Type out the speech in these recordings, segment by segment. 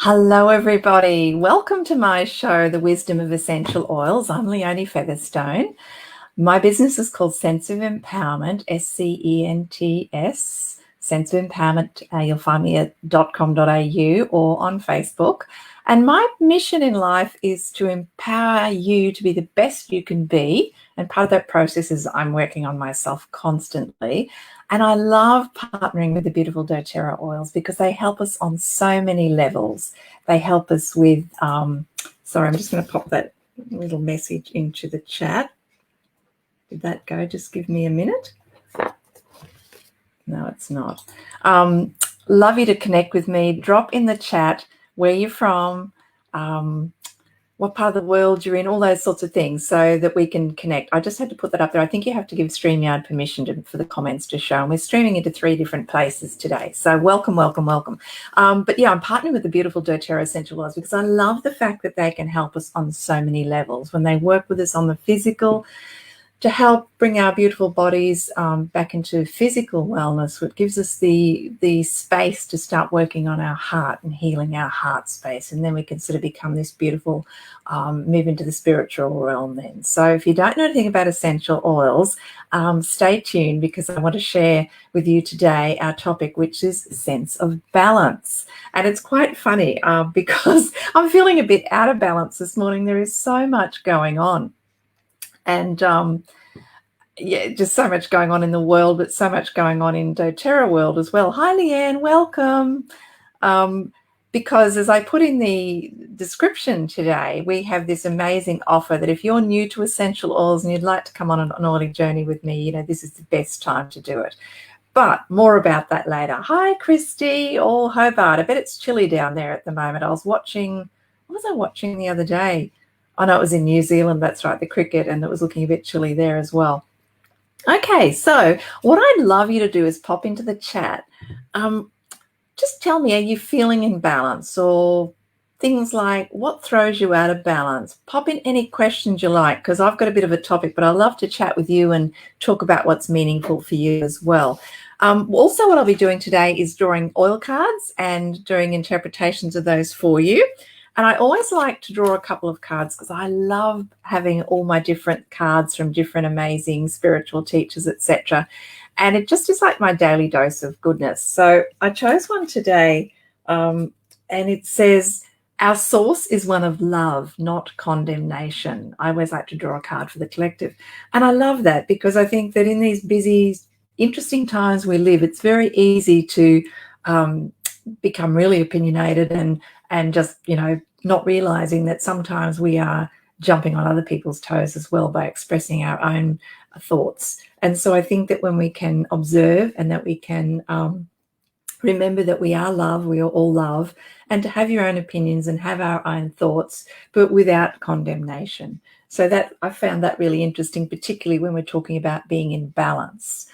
Hello, everybody. Welcome to my show, The Wisdom of Essential Oils. I'm Leanne Featherstone. My business is called Sense of Empowerment, SCENTS, Sense of Empowerment. You'll find me at .com.au or on Facebook. And my mission in life is to empower you to be the best you can be. And part of that process is I'm working on myself constantly. And I love partnering with the beautiful doTERRA oils because they help us on so many levels. They help us with, sorry, I'm just going to pop that little message into the chat. Did that go? Just give me a minute. No, it's not. Love you to connect with me. Drop in the chat where you're from, what part of the world you're in, all those sorts of things so that we can connect. I just had to put that up there. I think you have to give StreamYard permission for the comments to show. And we're streaming into 3 different places today. So welcome, welcome, welcome. But yeah, I'm partnering with the beautiful doTERRA essential oils because I love the fact that they can help us on so many levels. When they work with us on the physical, to help bring our beautiful bodies back into physical wellness, it gives us the space to start working on our heart and healing our heart space. And then we can sort of become this beautiful, move into the spiritual realm then. So if you don't know anything about essential oils, stay tuned because I want to share with you today our topic, which is sense of balance. And it's quite funny because I'm feeling a bit out of balance this morning. There is so much going on. And yeah, just so much going on in the world, but so much going on in doTERRA world as well. Hi, Leanne, welcome. Because as I put in the description today, we have this amazing offer that if you're new to essential oils and you'd like to come on an oily journey with me, you know, this is the best time to do it. But more about that later. Hi, Christy, or Hobart. I bet it's chilly down there at the moment. I was watching, what was I watching the other day? I know it was in New Zealand, that's right, the cricket, and it was looking a bit chilly there as well. Okay, so what I'd love you to do is pop into the chat. Just tell me, are you feeling in balance, or things like what throws you out of balance? Pop in any questions you like because I've got a bit of a topic, but I love to chat with you and talk about what's meaningful for you as well. Also, what I'll be doing today is drawing oil cards and doing interpretations of those for you. And I always like to draw a couple of cards because I love having all my different cards from different amazing spiritual teachers, etc. And it just is like my daily dose of goodness. So I chose one today and it says, our source is one of love, not condemnation. I always like to draw a card for the collective. And I love that because I think that in these busy, interesting times we live, it's very easy to become really opinionated and just, you know, not realizing that sometimes we are jumping on other people's toes as well by expressing our own thoughts. And so I think that when we can observe and that we can remember that we are love, we are all love, and to have your own opinions and have our own thoughts, but without condemnation. So that I found that really interesting, particularly when we're talking about being in balance.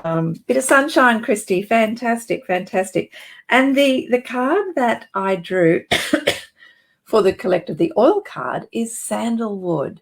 Bit of sunshine, Christy. Fantastic, fantastic. And the card that I drew for the collective, the oil card, is sandalwood.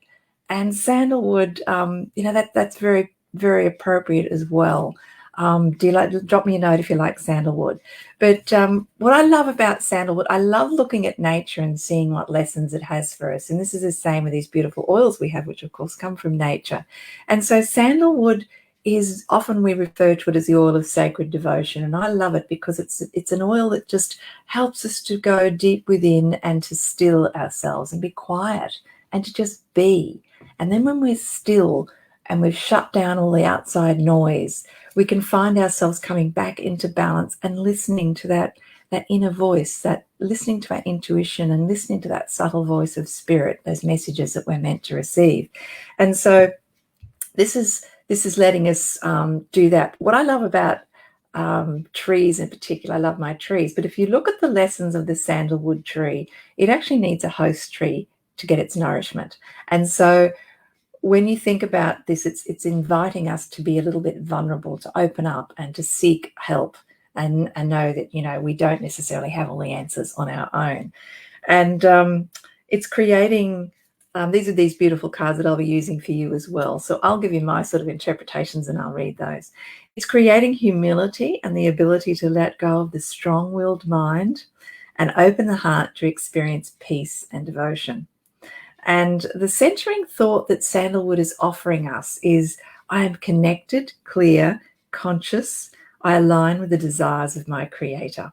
And sandalwood, you know, that's very, very appropriate as well. Do you like, drop me a note if you like sandalwood. But what I love about sandalwood, I love looking at nature and seeing what lessons it has for us. And this is the same with these beautiful oils we have, which of course come from nature. And so sandalwood is often, we refer to it as the oil of sacred devotion, and I love it because it's an oil that just helps us to go deep within and to still ourselves and be quiet and to just be. And then when we're still and we've shut down all the outside noise, we can find ourselves coming back into balance and listening to that inner voice, that listening to our intuition and listening to that subtle voice of spirit, those messages that we're meant to receive. And so this is letting us do that. What I love about trees in particular, I love my trees, but if you look at the lessons of the sandalwood tree, it actually needs a host tree to get its nourishment. And so when you think about this, it's inviting us to be a little bit vulnerable, to open up and to seek help and know that, you know, we don't necessarily have all the answers on our own. And it's creating these are these beautiful cards that I'll be using for you as well. So I'll give you my sort of interpretations and I'll read those. It's creating humility and the ability to let go of the strong-willed mind and open the heart to experience peace and devotion. And the centering thought that sandalwood is offering us is, I am connected, clear, conscious. I align with the desires of my Creator.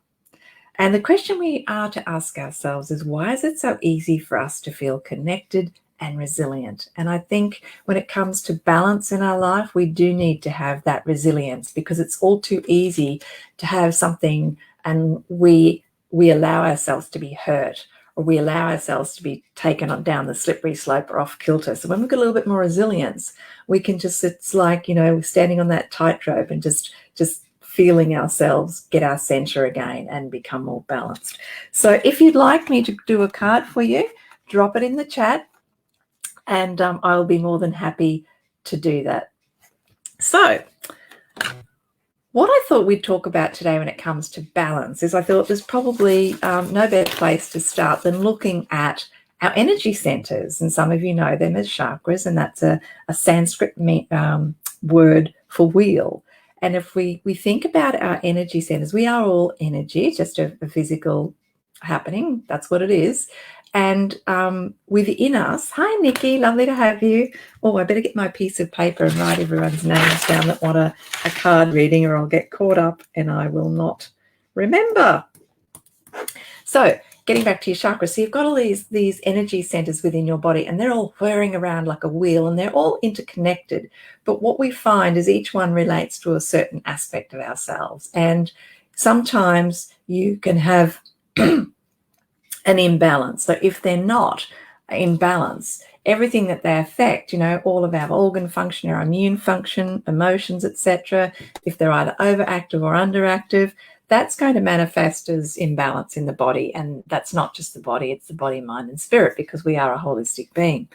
And the question we are to ask ourselves is, why is it so easy for us to feel connected and resilient? And I think when it comes to balance in our life, we do need to have that resilience, because it's all too easy to have something and we allow ourselves to be hurt, or we allow ourselves to be taken on down the slippery slope or off kilter. So when we've got a little bit more resilience, we can just, it's like, standing on that tightrope and just feeling ourselves get our center again and become more balanced. So if you'd like me to do a card for you, drop it in the chat, and I'll be more than happy to do that. So what I thought we'd talk about today when it comes to balance is, I thought there's probably no better place to start than looking at our energy centers. And some of you know them as chakras, and that's a Sanskrit word for wheel. And if we think about our energy centers, we are all energy, just a physical happening. That's what it is. And within us, hi Nikki, lovely to have you. Oh, I better get my piece of paper and write everyone's names down that want a card reading, or I'll get caught up and I will not remember. So getting back to your chakras, so you've got all these energy centers within your body, and they're all whirring around like a wheel, and they're all interconnected. But what we find is each one relates to a certain aspect of ourselves. And sometimes you can have an imbalance. So if they're not in balance, everything that they affect, all of our organ function, our immune function, emotions, etc., if they're either overactive or underactive, that's going to manifest as imbalance in the body. And that's not just the body, it's the body, mind, and spirit, because we are a holistic being.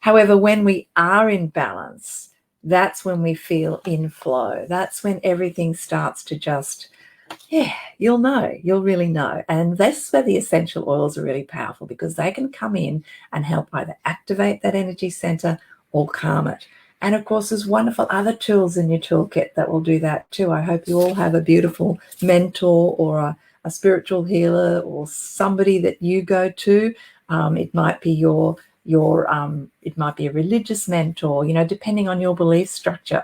However, when we are in balance, that's when we feel in flow. That's when everything starts to just, you'll really know. And that's where the essential oils are really powerful, because they can come in and help either activate that energy center or calm it. And of course, there's wonderful other tools in your toolkit that will do that too. I hope you all have a beautiful mentor or a spiritual healer, or somebody that you go to. It might be it might be a religious mentor, depending on your belief structure.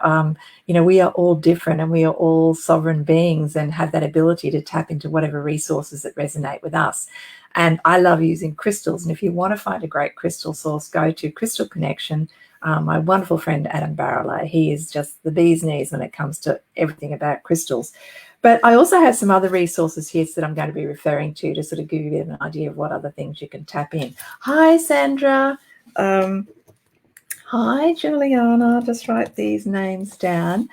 We are all different, and we are all sovereign beings and have that ability to tap into whatever resources that resonate with us. And I love using crystals. And if you want to find a great crystal source, go to Crystal Connection. My wonderful friend Adam Barrowlay, he is just the bee's knees when it comes to everything about crystals. But I also have some other resources here that I'm going to be referring to sort of give you an idea of what other things you can tap in. Hi, Sandra. Hi, Juliana. Just write these names down.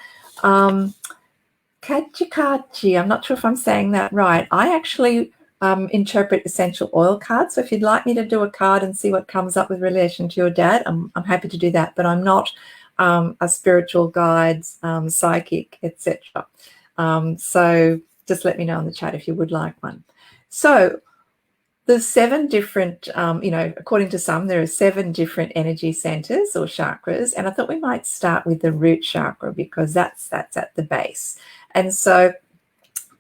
Kachikachi, I'm not sure if I'm saying that right. I actually interpret essential oil cards. So if you'd like me to do a card and see what comes up with relation to your dad, I'm happy to do that. But I'm not a spiritual guide, psychic, etc. So just let me know in the chat if you would like one. So there's 7 different, according to some, there are 7 different energy centers or chakras. And I thought we might start with the root chakra, because that's at the base. And so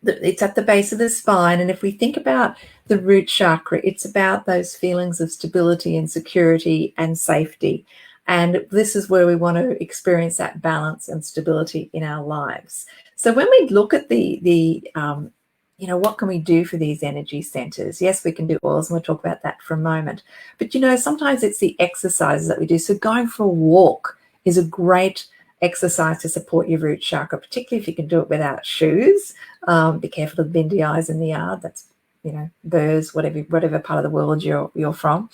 it's at the base of the spine. And if we think about the root chakra, it's about those feelings of stability and security and safety. And this is where we want to experience that balance and stability in our lives. So when we look at what can we do for these energy centers? Yes, we can do oils, and we'll talk about that for a moment. But, sometimes it's the exercises that we do. So going for a walk is a great exercise to support your root chakra, particularly if you can do it without shoes. Be careful of the bindi eyes in the yard. That's, birds, whatever part of the world you're from.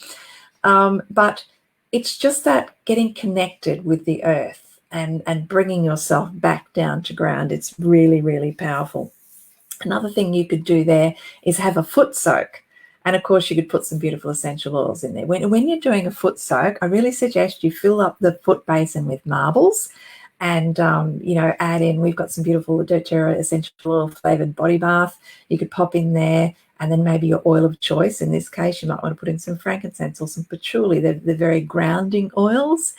But it's just that getting connected with the earth and bringing yourself back down to ground. It's really, really powerful. Another thing you could do there is have a foot soak. And of course, you could put some beautiful essential oils in there. When you're doing a foot soak, I really suggest you fill up the foot basin with marbles and, add in, we've got some beautiful doTERRA essential oil flavored body bath. You could pop in there, and then maybe your oil of choice. In this case, you might want to put in some frankincense or some patchouli. They're very grounding oils.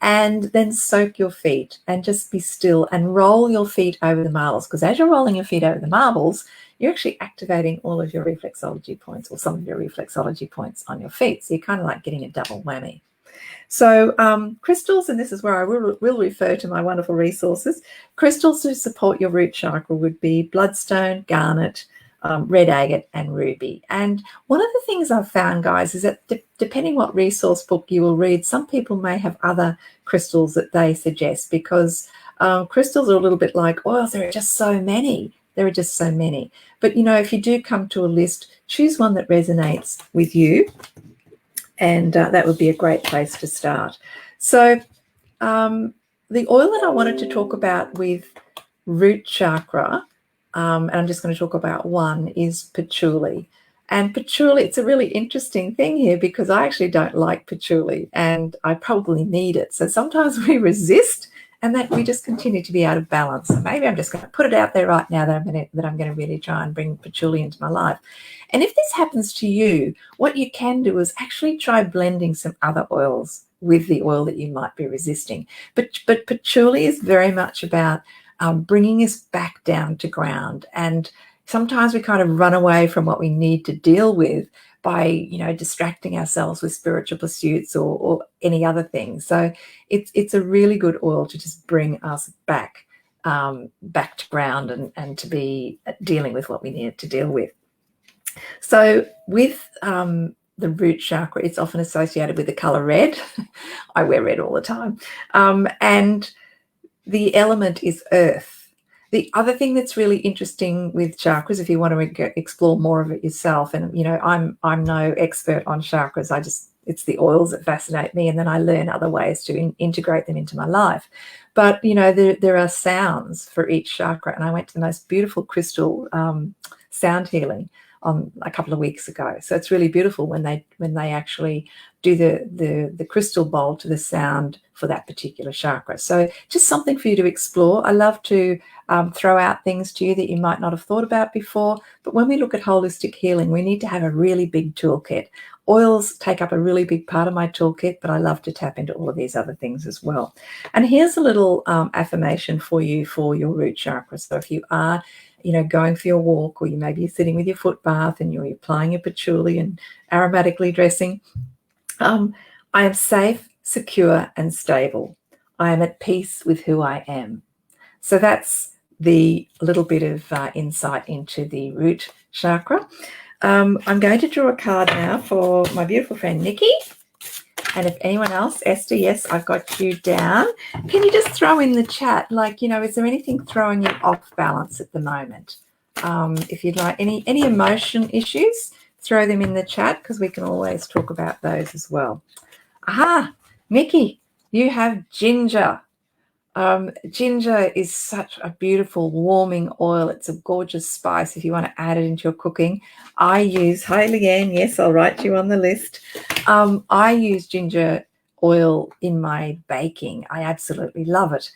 and then soak your feet and just be still and roll your feet over the marbles, because as you're rolling your feet over the marbles, you're actually activating all of your reflexology points, or some of your reflexology points on your feet. So you're kind of like getting a double whammy. So crystals, and this is where I will refer to my wonderful resources. Crystals to support your root chakra would be bloodstone, garnet, red agate, and ruby. And one of the things I've found, guys, is that depending what resource book you will read, some people may have other crystals that they suggest, because crystals are a little bit like oils. There are just so many. There are just so many. But, you know, if you do come to a list, choose one that resonates with you, and that would be a great place to start. So the oil that I wanted to talk about with root chakra, and I'm just going to talk about one, is patchouli. And patchouli, it's a really interesting thing here, because I actually don't like patchouli and I probably need it. So sometimes we resist, and that we just continue to be out of balance. So maybe I'm just going to put it out there right now that I'm going to really try and bring patchouli into my life. And if this happens to you, what you can do is actually try blending some other oils with the oil that you might be resisting. But patchouli is very much about bringing us back down to ground. And sometimes we kind of run away from what we need to deal with by, you know, distracting ourselves with spiritual pursuits or any other thing. So it's a really good oil to just bring us back to ground and to be dealing with what we need to deal with. So with the root chakra, it's often associated with the color red. I wear red all the time. And the element is earth. The other thing that's really interesting with chakras, if you want to explore more of it yourself, and, you know, I'm no expert on chakras. It's the oils that fascinate me, and then I learn other ways to integrate them into my life. But, you know, there are sounds for each chakra, and I went to the most beautiful crystal sound healing on a couple of weeks ago. So it's really beautiful when they actually do the crystal bowl to the sound for that particular chakra. So just something for you to explore. I love to throw out things to you that you might not have thought about before. But when we look at holistic healing, we need to have a really big toolkit. Oils take up a really big part of my toolkit, but I love to tap into all of these other things as well. And here's a little affirmation for you for your root chakra. So if you are, you know, going for your walk, or you maybe you're sitting with your foot bath and you're applying your patchouli and aromatically dressing, I am safe, secure, and stable. I am at peace with who I am. So that's the little bit of insight into the root chakra. I'm going to draw a card now for my beautiful friend Nikki. And if anyone else, Esther, yes, I've got you down. Can you just throw in the chat, like, you know, is there anything throwing you off balance at the moment? If you'd like any emotion issues, throw them in the chat, because we can always talk about those as well. Aha, Nikki, you have ginger. Ginger is such a beautiful warming oil. It's a gorgeous spice if you want to add it into your cooking. Hi Leanne, yes, I'll write you on the list. I use ginger oil in my baking. I absolutely love it.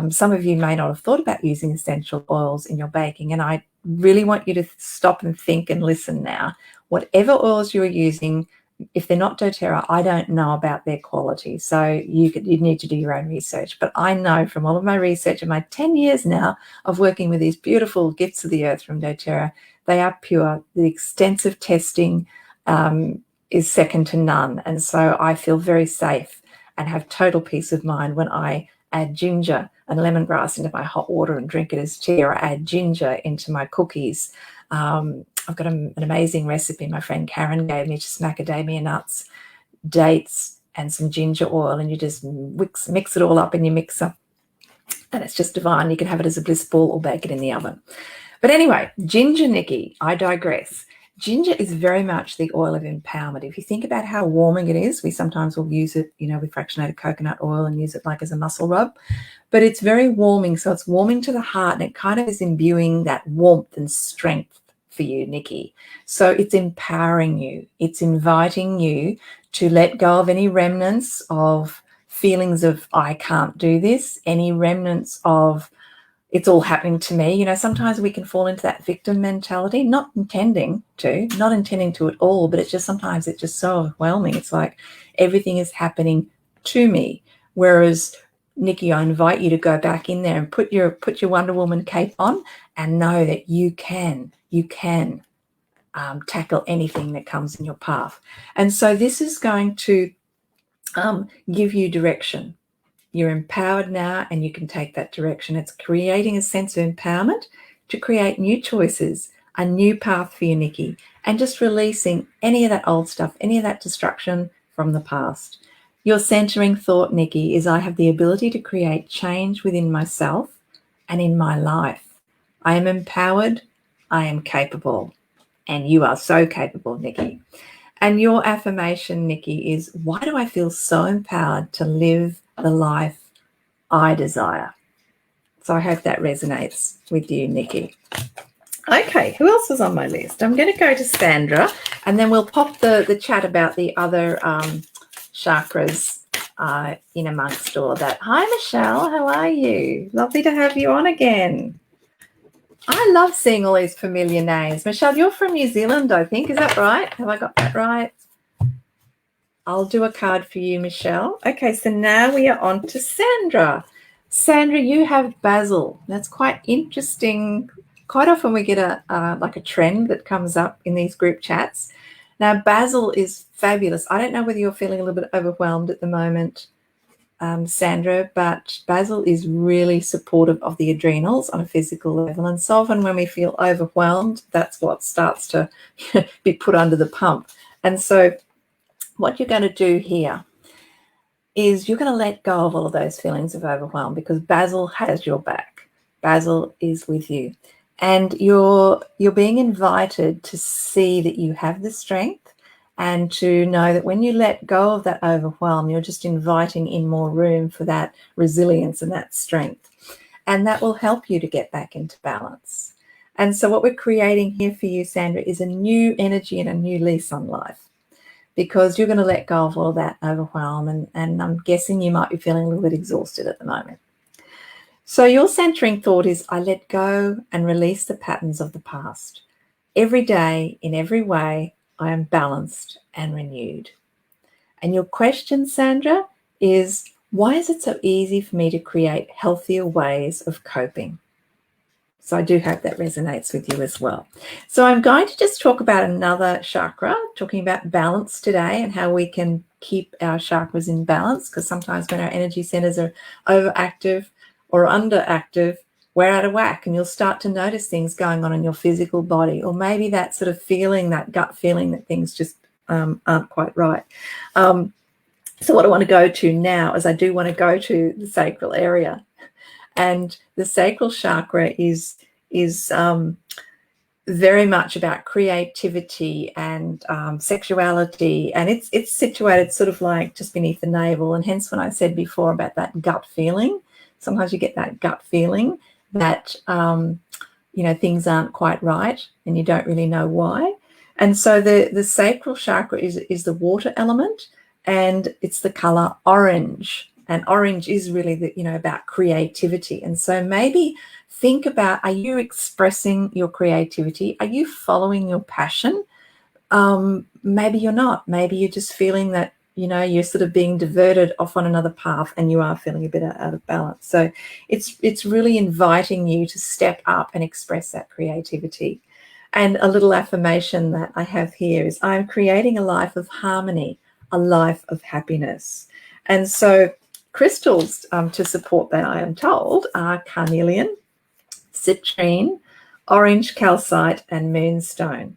Some of you may not have thought about using essential oils in your baking, and I really want you to stop and think and listen now. Whatever oils you are using, if they're not doTERRA, I don't know about their quality. So you need to do your own research. But I know from all of my research and my 10 years now of working with these beautiful gifts of the earth from doTERRA, they are pure. The extensive testing is second to none. And so I feel very safe and have total peace of mind when I add ginger and lemongrass into my hot water and drink it as tea, or add ginger into my cookies. I've got an amazing recipe my friend Karen gave me, just macadamia nuts, dates, and some ginger oil, and you just mix it all up in your mixer, and it's just divine. You can have it as a bliss ball or bake it in the oven. But anyway, ginger, Nikki, I digress. Ginger is very much the oil of empowerment. If you think about how warming it is, we sometimes will use it, you know, with fractionated coconut oil and use it like as a muscle rub, but it's very warming. So it's warming to the heart, and it kind of is imbuing that warmth and strength for you, Nikki. So it's empowering you. It's inviting you to let go of any remnants of feelings of I can't do this, any remnants of it's all happening to me. You know, sometimes we can fall into that victim mentality, not intending to at all, but it's just sometimes it's just so overwhelming. It's like everything is happening to me. Whereas, Nikki, I invite you to go back in there and put your Wonder Woman cape on and know that you can tackle anything that comes in your path. And so this is going to give you direction. You're empowered now and you can take that direction. It's creating a sense of empowerment to create new choices, a new path for you, Nikki, and just releasing any of that old stuff, any of that destruction from the past. Your centering thought, Nikki, is I have the ability to create change within myself and in my life. I am empowered, I am capable, and you are so capable, Nikki. And your affirmation, Nikki, is why do I feel so empowered to live the life I desire? So I hope that resonates with you, Nikki. Okay, who else was on my list? I'm going to go to Sandra, and then we'll pop the chat about the other chakras in amongst all of that. Hi, Michelle. How are you? Lovely to have you on again. I love seeing all these familiar names. Michelle, you're from New Zealand, I think. Is that right? Have I got that right? I'll do a card for you, Michelle. Okay, so now we are on to Sandra. Sandra, you have basil. That's quite interesting. Quite often we get like a trend that comes up in these group chats. Now, basil is fabulous. I don't know whether you're feeling a little bit overwhelmed at the moment, Sandra, but basil is really supportive of the adrenals on a physical level. And so often when we feel overwhelmed, that's what starts to be put under the pump. And so what you're going to do here is you're going to let go of all of those feelings of overwhelm, because basil has your back. Basil is with you. And you're being invited to see that you have the strength, and to know that when you let go of that overwhelm, you're just inviting in more room for that resilience and that strength. And that will help you to get back into balance. And so what we're creating here for you, Sandra, is a new energy and a new lease on life, because you're going to let go of all that overwhelm. And I'm guessing you might be feeling a little bit exhausted at the moment. So your centering thought is, I let go and release the patterns of the past. Every day, in every way, I am balanced and renewed. And your question, Sandra, is, why is it so easy for me to create healthier ways of coping? So I do hope that resonates with you as well. So I'm going to just talk about another chakra, talking about balance today and how we can keep our chakras in balance, because sometimes when our energy centers are overactive or underactive, we're out of whack, and you'll start to notice things going on in your physical body, or maybe that sort of feeling, that gut feeling that things just aren't quite right. So what I want to go to now is I do want to go to the sacral area. And the sacral chakra is very much about creativity and sexuality, and it's situated sort of like just beneath the navel. And hence when I said before about that gut feeling, sometimes you get that gut feeling that things aren't quite right and you don't really know why. And so the sacral chakra is the water element, and it's the color orange. And orange is really about creativity. And so maybe think about, are you expressing your creativity? Are you following your passion? Maybe you're not. Maybe you're just feeling that, you're sort of being diverted off on another path, and you are feeling a bit out of balance. So it's really inviting you to step up and express that creativity. And a little affirmation that I have here is, I'm creating a life of harmony, a life of happiness. And so crystals to support that, I am told, are carnelian, citrine, orange calcite, and moonstone.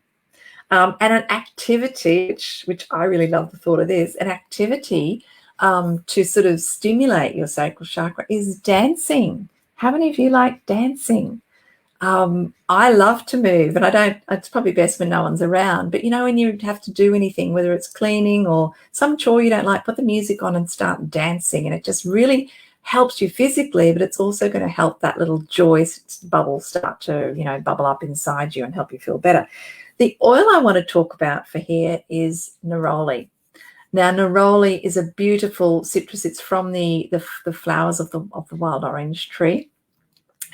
And an activity, which I really love the thought of this, an activity to sort of stimulate your sacral chakra is dancing. How many of you like dancing? I love to move, and it's probably best when no one's around, but when you have to do anything, whether it's cleaning or some chore you don't like, put the music on and start dancing, and it just really helps you physically, but it's also going to help that little joy bubble start to, bubble up inside you and help you feel better. The oil I want to talk about for here is neroli. Now, neroli is a beautiful citrus. It's from the flowers of the wild orange tree.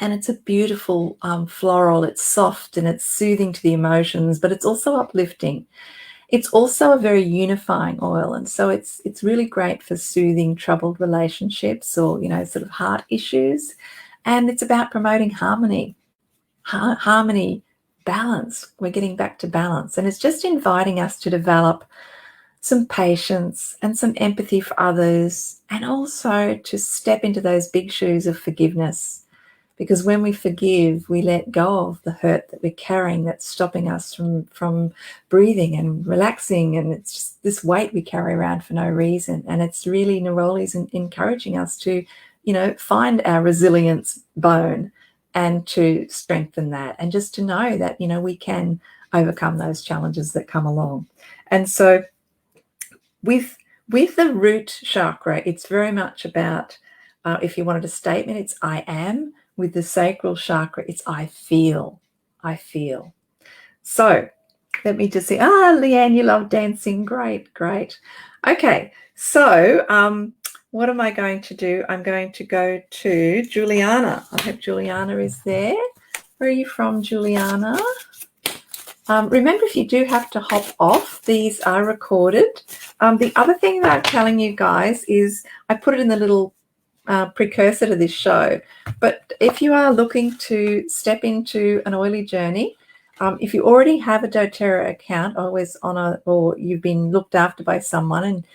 And it's a beautiful floral. It's soft and it's soothing to the emotions, but it's also uplifting. It's also a very unifying oil, and so it's really great for soothing troubled relationships or, you know, sort of heart issues. And it's about promoting harmony, balance. We're getting back to balance, and it's just inviting us to develop some patience and some empathy for others, and also to step into those big shoes of forgiveness. Because when we forgive, we let go of the hurt that we're carrying that's stopping us from breathing and relaxing. And it's just this weight we carry around for no reason. And it's really Neroli's encouraging us to, you know, find our resilience bone and to strengthen that. And just to know that, you know, we can overcome those challenges that come along. And so with the root chakra, it's very much about, if you wanted a statement, it's I am. With the sacral chakra, it's I feel. I feel. So let me just see. Leanne, you love dancing. Great, great. Okay, so what am I going to do? I'm going to go to Juliana. I hope Juliana is there. Where are you from, Juliana? Remember, if you do have to hop off, these are recorded. The other thing that I'm telling you guys is I put it in the little precursor to this show. But if you are looking to step into an oily journey, if you already have a doTERRA account, always honor, or you've been looked after by someone, and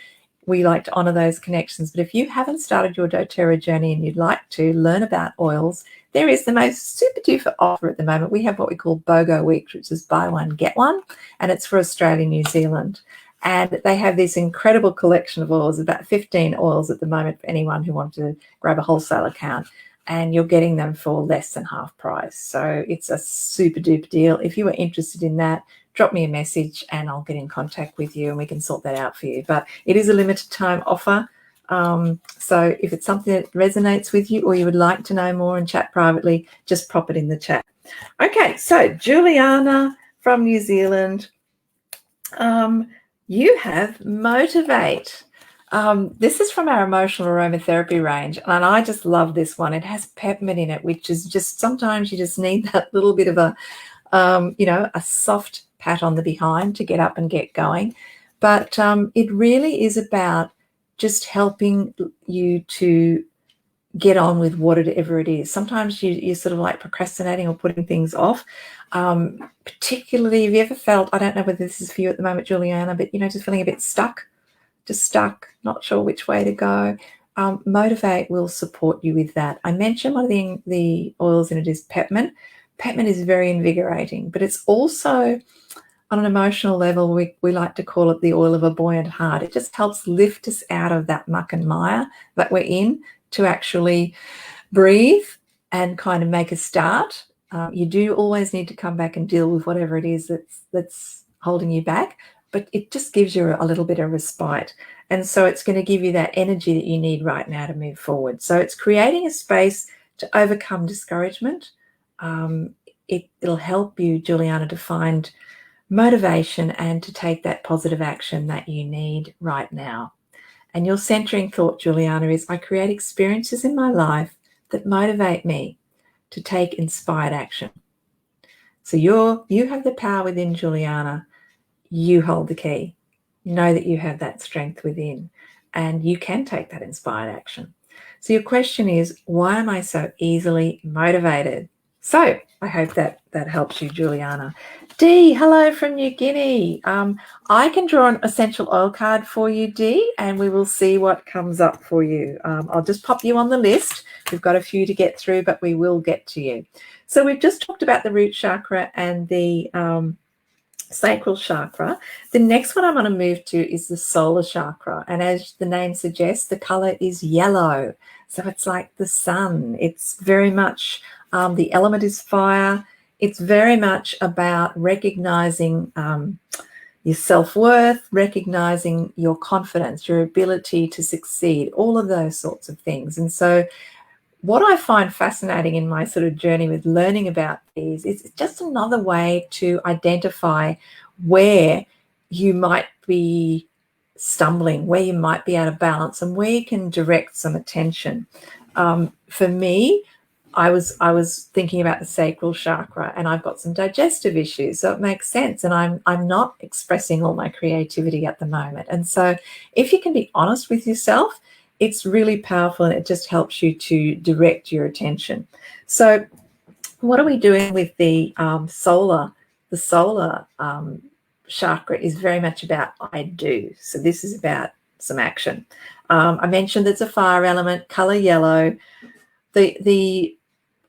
we like to honor those connections. But if you haven't started your doTERRA journey and you'd like to learn about oils, there is the most super duper offer at the moment. We have what we call BOGO week, which is buy one, get one, and it's for Australia, New Zealand. And they have this incredible collection of oils, about 15 oils at the moment for anyone who wants to grab a wholesale account. And you're getting them for less than half price. So it's a super duper deal. If you are interested in that, drop me a message and I'll get in contact with you and we can sort that out for you. But it is a limited time offer. So if it's something that resonates with you or you would like to know more and chat privately, just pop it in the chat. Okay, so Juliana from New Zealand. You have Motivate. This is from our emotional aromatherapy range, and I just love this one. It has peppermint in it, which is just, sometimes you just need that little bit of a, you know, a soft pat on the behind to get up and get going. But it really is about just helping you to get on with whatever it is. Sometimes you're sort of like procrastinating or putting things off. Particularly, have you ever felt, I don't know whether this is for you at the moment, Juliana, but, you know, just feeling a bit stuck, not sure which way to go. Motivate will support you with that. I mentioned one of the oils in it is peppermint. Peppermint is very invigorating, but it's also, on an emotional level, we like to call it the oil of a buoyant heart. It just helps lift us out of that muck and mire that we're in to actually breathe and kind of make a start. You do always need to come back and deal with whatever it is that's holding you back, but it just gives you a little bit of respite. And so it's going to give you that energy that you need right now to move forward. So it's creating a space to overcome discouragement. It'll help you, Juliana, to find motivation and to take that positive action that you need right now. And your centering thought, Juliana, is I create experiences in my life that motivate me to take inspired action. So you have the power within, Juliana. You hold the key. Know that you have that strength within and you can take that inspired action. So your question is, why am I so easily motivated? So I hope that helps you, Juliana. Dee, hello from New Guinea. I can draw an essential oil card for you, Dee, and we will see what comes up for you. I'll just pop you on the list. We've got a few to get through, but we will get to you. So we've just talked about the root chakra and the sacral chakra. The next one I'm going to move to is the solar chakra. And as the name suggests, the color is yellow. So it's like the sun. It's very much, the element is fire. It's very much about recognizing your self-worth, recognizing your confidence, your ability to succeed, all of those sorts of things. And so what I find fascinating in my sort of journey with learning about these is just another way to identify where you might be stumbling, where you might be out of balance, and where you can direct some attention. For me, I was thinking about the sacral chakra, and I've got some digestive issues, so it makes sense. And I'm not expressing all my creativity at the moment. And so, if you can be honest with yourself, it's really powerful, and it just helps you to direct your attention. So, what are we doing with the solar? The solar chakra is very much about I do. So this is about some action. I mentioned there's a fire element, color yellow. The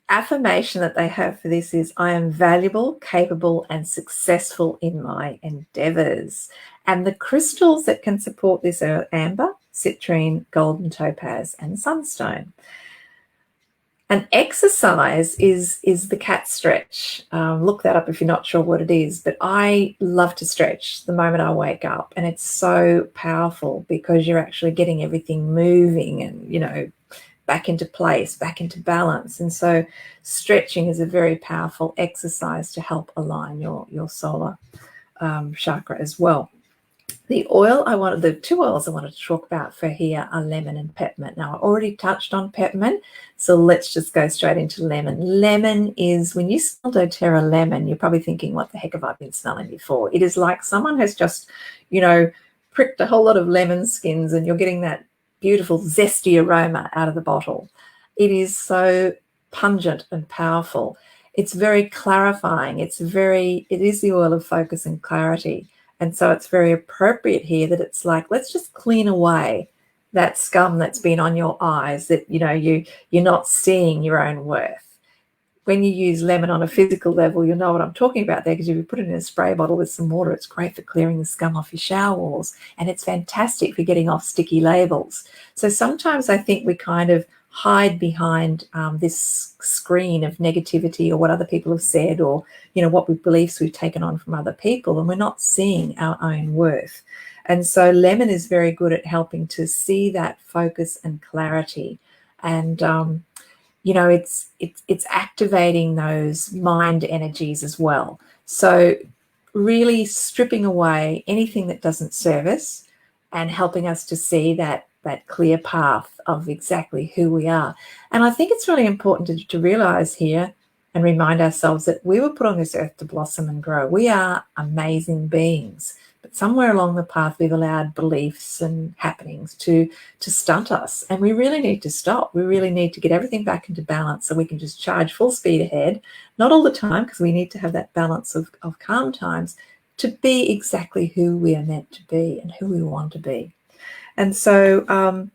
affirmation that they have for this is I am valuable, capable, and successful in my endeavors. And the crystals that can support this are amber, citrine, golden topaz, and sunstone. An exercise is the cat stretch. Look that up if you're not sure what it is. But I love to stretch the moment I wake up, and it's so powerful because you're actually getting everything moving and, you know, back into place, back into balance. And so stretching is a very powerful exercise to help align your solar chakra as well. The two oils I wanted to talk about for here are lemon and peppermint. Now, I already touched on peppermint, so let's just go straight into lemon. Lemon is, when you smell doTERRA lemon, you're probably thinking, what the heck have I been smelling before? It is like someone has just, you know, pricked a whole lot of lemon skins, and you're getting that beautiful zesty aroma out of the bottle. It is so pungent and powerful. It's very clarifying. It is the oil of focus and clarity. And so it's very appropriate here that it's like, let's just clean away that scum that's been on your eyes, that, you know, you're not seeing your own worth. When you use lemon on a physical level, you'll know what I'm talking about there, because if you put it in a spray bottle with some water, it's great for clearing the scum off your shower walls, and it's fantastic for getting off sticky labels. So sometimes I think we kind of hide behind this screen of negativity or what other people have said, or, you know, what beliefs we've taken on from other people, and we're not seeing our own worth. And so lemon is very good at helping to see that focus and clarity. And you know, it's activating those mind energies as well. So really stripping away anything that doesn't serve us and helping us to see that clear path of exactly who we are. And I think it's really important to realize here and remind ourselves that we were put on this earth to blossom and grow. We are amazing beings, but somewhere along the path we've allowed beliefs and happenings to stunt us, and we really need to stop. We really need to get everything back into balance so we can just charge full speed ahead, not all the time, because we need to have that balance of calm times to be exactly who we are meant to be and who we want to be. And so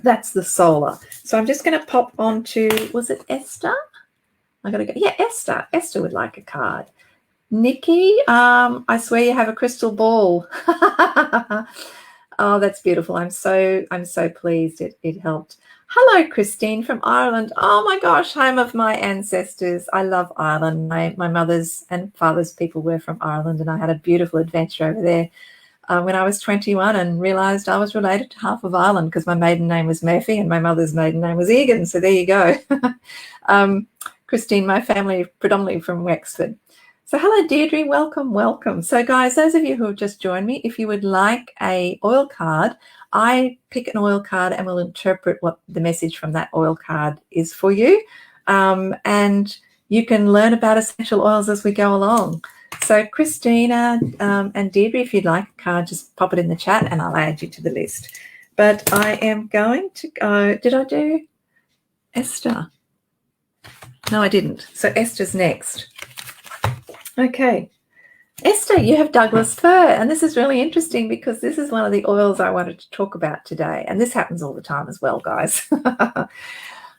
that's the solar. So I'm just going to pop on to, was it Esther? I got to go. Yeah, Esther. Esther would like a card. Nikki, I swear you have a crystal ball. Oh, that's beautiful. I'm so pleased it helped. Hello, Christine from Ireland. Oh my gosh, home of my ancestors. I love Ireland. My mother's and father's people were from Ireland, and I had a beautiful adventure over there when I was 21 and realised I was related to half of Ireland, because my maiden name was Murphy and my mother's maiden name was Egan. So there you go. Christine, my family predominantly from Wexford. So hello, Deirdre. Welcome. So guys, those of you who have just joined me, if you would like a oil card, I pick an oil card and will interpret what the message from that oil card is for you. And you can learn about essential oils as we go along. So Christina and Deirdre, if you'd like a card, just pop it in the chat and I'll add you to the list. But I am going to go, did I do Esther? No, I didn't. So Esther's next. Okay. Esther, you have Douglas fir, and this is really interesting because this is one of the oils I wanted to talk about today, and this happens all the time as well, guys.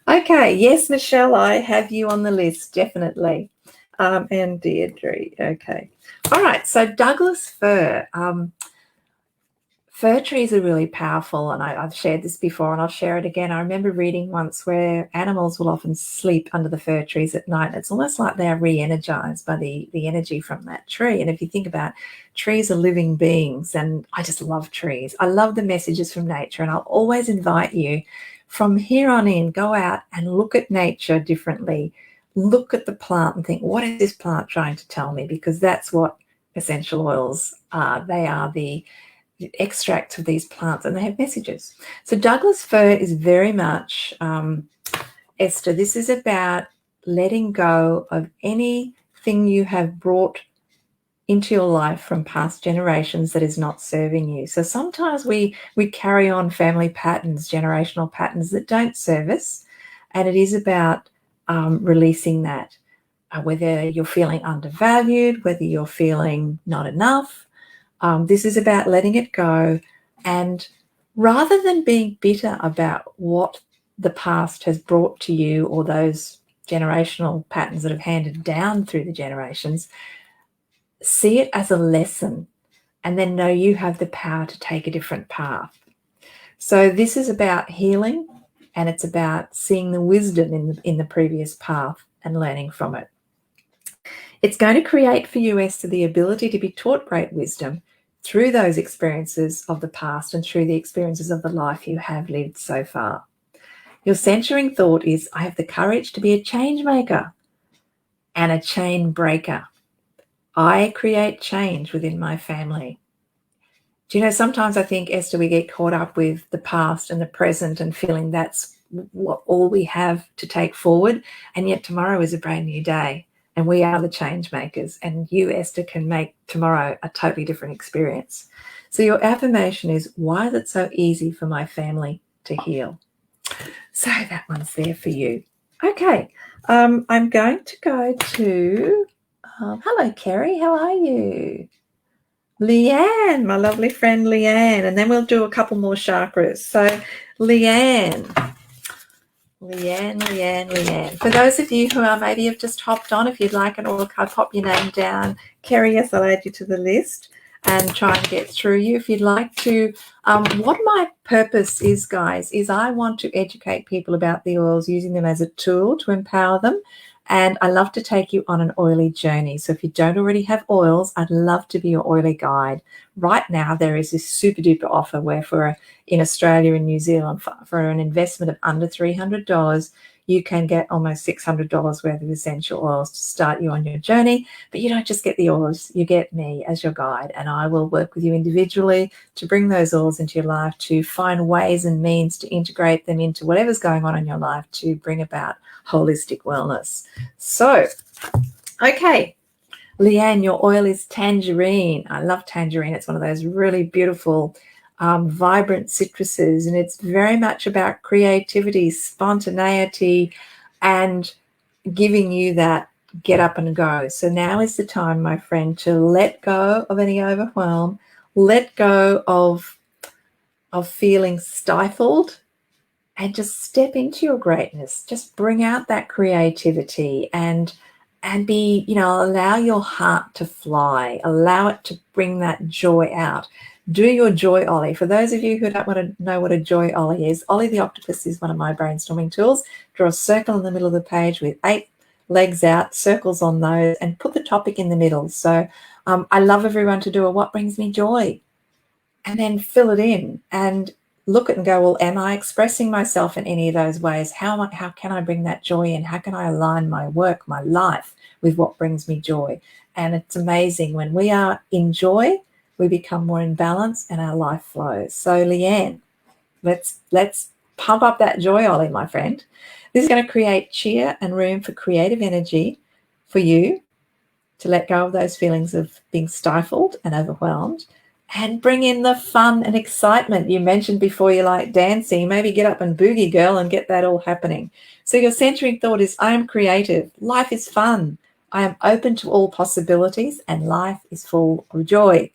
Okay, yes, Michelle, I have you on the list, definitely. And Deirdre, okay. All right, so Douglas fir. Fir trees are really powerful, and I've shared this before and I'll share it again. I remember reading once where animals will often sleep under the fir trees at night. It's almost like they're re-energized by the energy from that tree. And if you think about it, trees are living beings, and I just love trees. I love the messages from nature, and I'll always invite you from here on in, go out and look at nature differently. Look at the plant and think, what is this plant trying to tell me? Because that's what essential oils are. They are the extracts of these plants, and they have messages. So Douglas fir is very much Esther, this is about letting go of anything you have brought into your life from past generations that is not serving you. So sometimes we carry on family patterns, generational patterns that don't serve us, and it is about releasing that. Whether you're feeling undervalued, whether you're feeling not enough, this is about letting it go. And rather than being bitter about what the past has brought to you or those generational patterns that have handed down through the generations, see it as a lesson and then know you have the power to take a different path. So this is about healing, and it's about seeing the wisdom in the previous path and learning from it. It's going to create for you, Esther, the ability to be taught great wisdom through those experiences of the past and through the experiences of the life you have lived so far. Your centering thought is, I have the courage to be a change maker and a chain breaker. I create change within my family. Do you know, sometimes I think, Esther, we get caught up with the past and the present and feeling that's what all we have to take forward. And yet tomorrow is a brand new day and we are the change makers. And you, Esther, can make tomorrow a totally different experience. So your affirmation is, why is it so easy for my family to heal? So that one's there for you. Okay, I'm going to go to... hello, Kerry. How are you? Leanne, my lovely friend Leanne. And then we'll do a couple more chakras. So Leanne. For those of you who are maybe have just hopped on, if you'd like an oracle card, pop your name down. Kerry, yes, I'll add you to the list and try and get through you. If you'd like to, what my purpose is, guys, is I want to educate people about the oils, using them as a tool to empower them. And I love to take you on an oily journey. So if you don't already have oils, I'd love to be your oily guide. Right now, there is this super duper offer where in Australia and New Zealand, for an investment of under $300, you can get almost $600 worth of essential oils to start you on your journey. But you don't just get the oils, you get me as your guide, and I will work with you individually to bring those oils into your life, to find ways and means to integrate them into whatever's going on in your life to bring about holistic wellness. So, okay, Leanne, your oil is tangerine. I love tangerine. It's one of those really beautiful, vibrant citruses, and it's very much about creativity, spontaneity, and giving you that get up and go. So now is the time, my friend, to let go of any overwhelm, let go of feeling stifled, and just step into your greatness. Just bring out that creativity and be, allow your heart to fly. Allow it to bring that joy out. Do your joy ollie. For those of you who don't want to know what a joy ollie is, Ollie the Octopus is one of my brainstorming tools. Draw a circle in the middle of the page with 8 legs out, circles on those, and put the topic in the middle. So I love everyone to do a what brings me joy, and then fill it in and look at and go, well, am I expressing myself in any of those ways? How can I bring that joy in? How can I align my work, my life with what brings me joy? And it's amazing. When we are in joy, we become more in balance and our life flows. So Leanne, let's pump up that joy, Ollie, my friend. This is going to create cheer and room for creative energy for you to let go of those feelings of being stifled and overwhelmed, and bring in the fun and excitement. You mentioned before you like dancing. Maybe get up and boogie, girl, and get that all happening. So your centering thought is, I am creative. Life is fun. I am open to all possibilities, and life is full of joy.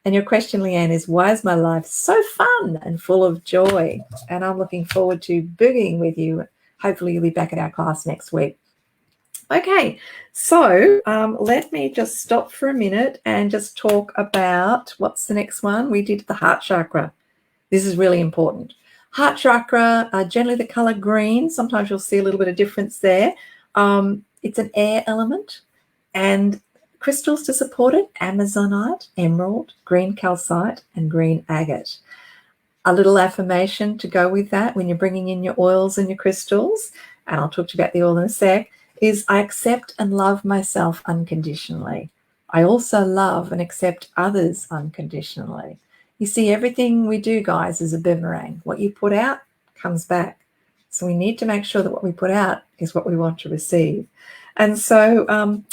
And your question, Leanne, is, why is my life so fun and full of joy? And I'm looking forward to boogieing with you. Hopefully you'll be back at our class next week. Okay, so let me just stop for a minute and just talk about, what's the next one? We did the heart chakra. This is really important. Heart chakra, generally the color green. Sometimes you'll see a little bit of difference there. It's an air element, and crystals to support it: amazonite, emerald, green calcite, and green agate. A little affirmation to go with that when you're bringing in your oils and your crystals, and I'll talk to you about the oil in a sec, is, I accept and love myself unconditionally. I also love and accept others unconditionally. You see, everything we do, guys, is a boomerang. What you put out comes back. So we need to make sure that what we put out is what we want to receive. And so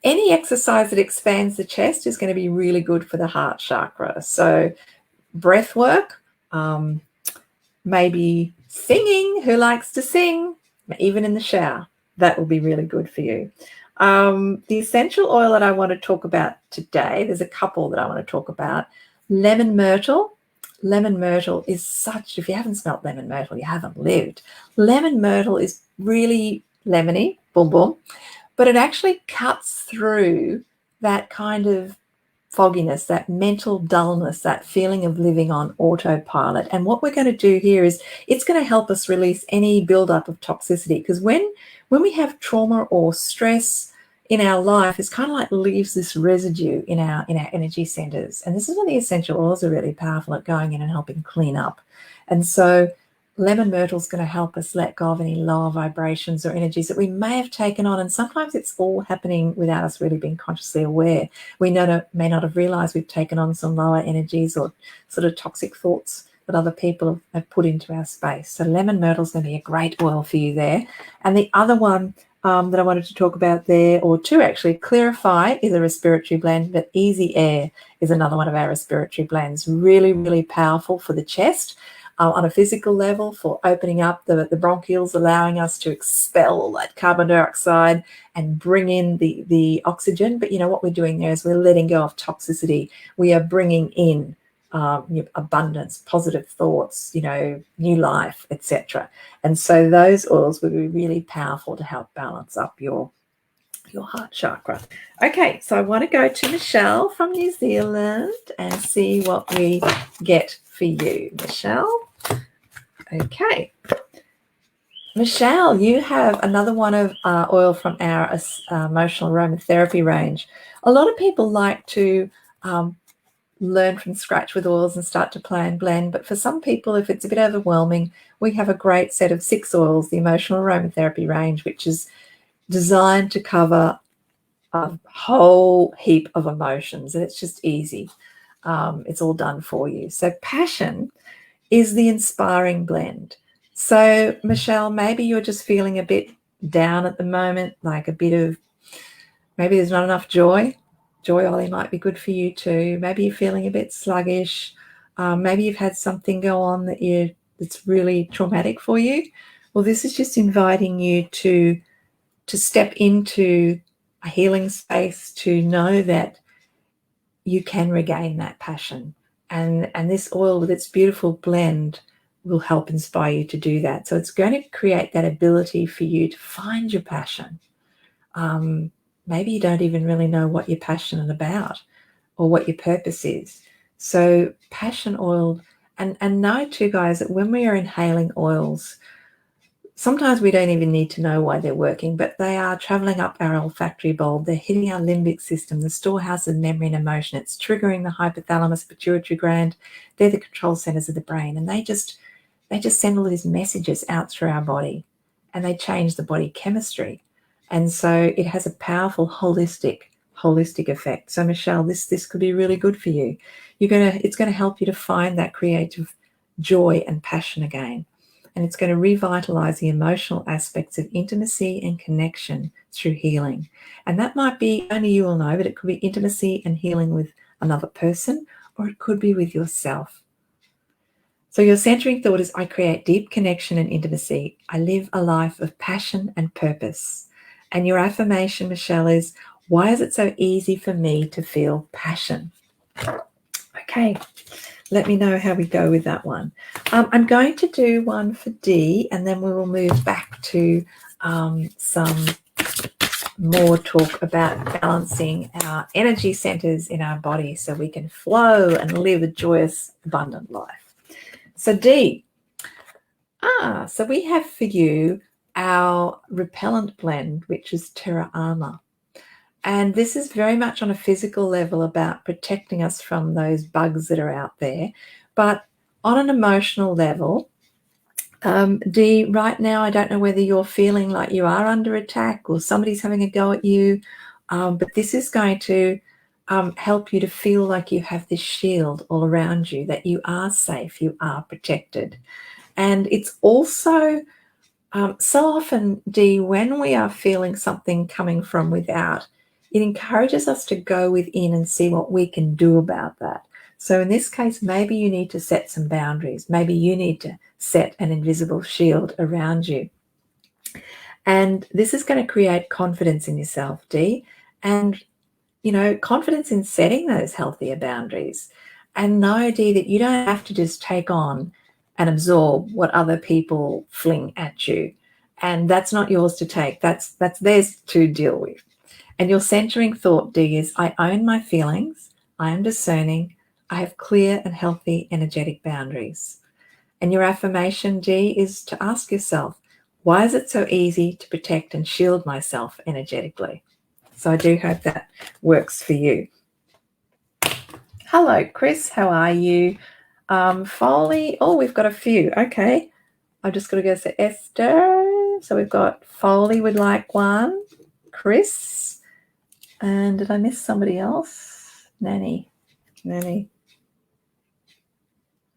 any exercise that expands the chest is going to be really good for the heart chakra. So breath work, maybe singing, who likes to sing, even in the shower, that will be really good for you. The essential oil that I want to talk about today, there's a couple that I want to talk about. Lemon myrtle. Lemon myrtle is such, if you haven't smelt lemon myrtle, you haven't lived. Lemon myrtle is really lemony, boom, boom, but it actually cuts through that kind of fogginess, that mental dullness, that feeling of living on autopilot. And what we're going to do here is it's going to help us release any buildup of toxicity, because when we have trauma or stress in our life, it's kind of like leaves this residue in our energy centers. And this is when the essential oils are really powerful at going in and helping clean up. And so lemon myrtle is going to help us let go of any lower vibrations or energies that we may have taken on. And sometimes it's all happening without us really being consciously aware. We may not have realized we've taken on some lower energies or sort of toxic thoughts that other people have put into our space. So lemon myrtle is going to be a great oil for you there. And the other one that I wanted to talk about there, or two actually, Clarify is a respiratory blend, but Easy Air is another one of our respiratory blends. Really, really powerful for the chest. On a physical level, for opening up the bronchioles, allowing us to expel all that carbon dioxide and bring in the oxygen. But what we're doing there is we're letting go of toxicity. We are bringing in abundance, positive thoughts, new life, etc. And so those oils will be really powerful to help balance up your heart chakra. Okay, so I want to go to Michelle from New Zealand and see what we get for you, Michelle. Okay, Michelle, you have another one of oil from our emotional aromatherapy range. A lot of people like to learn from scratch with oils and start to play and blend, but for some people, if it's a bit overwhelming, we have a great set of 6 oils, the emotional aromatherapy range, which is designed to cover a whole heap of emotions, and it's just easy. It's all done for you. So passion is the inspiring blend. So Michelle, maybe you're just feeling a bit down at the moment, like a bit of, maybe there's not enough joy. Joy oil might be good for you too. Maybe you're feeling a bit sluggish. Maybe you've had something go on that's really traumatic for you. Well, this is just inviting you to step into a healing space, to know that you can regain that passion. And this oil with its beautiful blend will help inspire you to do that. So it's going to create that ability for you to find your passion. Maybe you don't even really know what you're passionate about or what your purpose is. So passion oil, and know too, guys, that when we are inhaling oils, sometimes we don't even need to know why they're working, but they are traveling up our olfactory bulb. They're hitting our limbic system, the storehouse of memory and emotion. It's triggering the hypothalamus pituitary gland. They're the control centers of the brain, and they just send all these messages out through our body, and they change the body chemistry. And so it has a powerful holistic effect. So Michelle, this could be really good for you. It's going to help you to find that creative joy and passion again. And it's going to revitalize the emotional aspects of intimacy and connection through healing. And that might be, only you will know, but it could be intimacy and healing with another person, or it could be with yourself. So your centering thought is, I create deep connection and intimacy. I live a life of passion and purpose. And your affirmation, Michelle, is, why is it so easy for me to feel passion? Okay, let me know how we go with that one. I'm going to do one for Dee, and then we will move back to some more talk about balancing our energy centers in our body so we can flow and live a joyous, abundant life. So Dee, so we have for you our repellent blend, which is Terra Armor. And this is very much on a physical level about protecting us from those bugs that are out there. But on an emotional level, Dee, right now, I don't know whether you're feeling like you are under attack or somebody's having a go at you, but this is going to help you to feel like you have this shield all around you, that you are safe, you are protected. And it's also So often, Dee, when we are feeling something coming from without, it encourages us to go within and see what we can do about that. So in this case, maybe you need to set some boundaries. Maybe you need to set an invisible shield around you. And this is going to create confidence in yourself, Dee. And, you know, confidence in setting those healthier boundaries. And know, Dee, that you don't have to just take on and absorb what other people fling at you. And that's not yours to take. That's theirs to deal with. And your centering thought, Dee, is I own my feelings. I am discerning. I have clear and healthy energetic boundaries. And your affirmation, Dee, is to ask yourself, why is it so easy to protect and shield myself energetically? So I do hope that works for you. Hello, Chris. How are you? Foley. Oh, we've got a few. Okay. I've just got to go to Esther. So we've got Foley would like one. Chris. And did I miss somebody else? Nanny.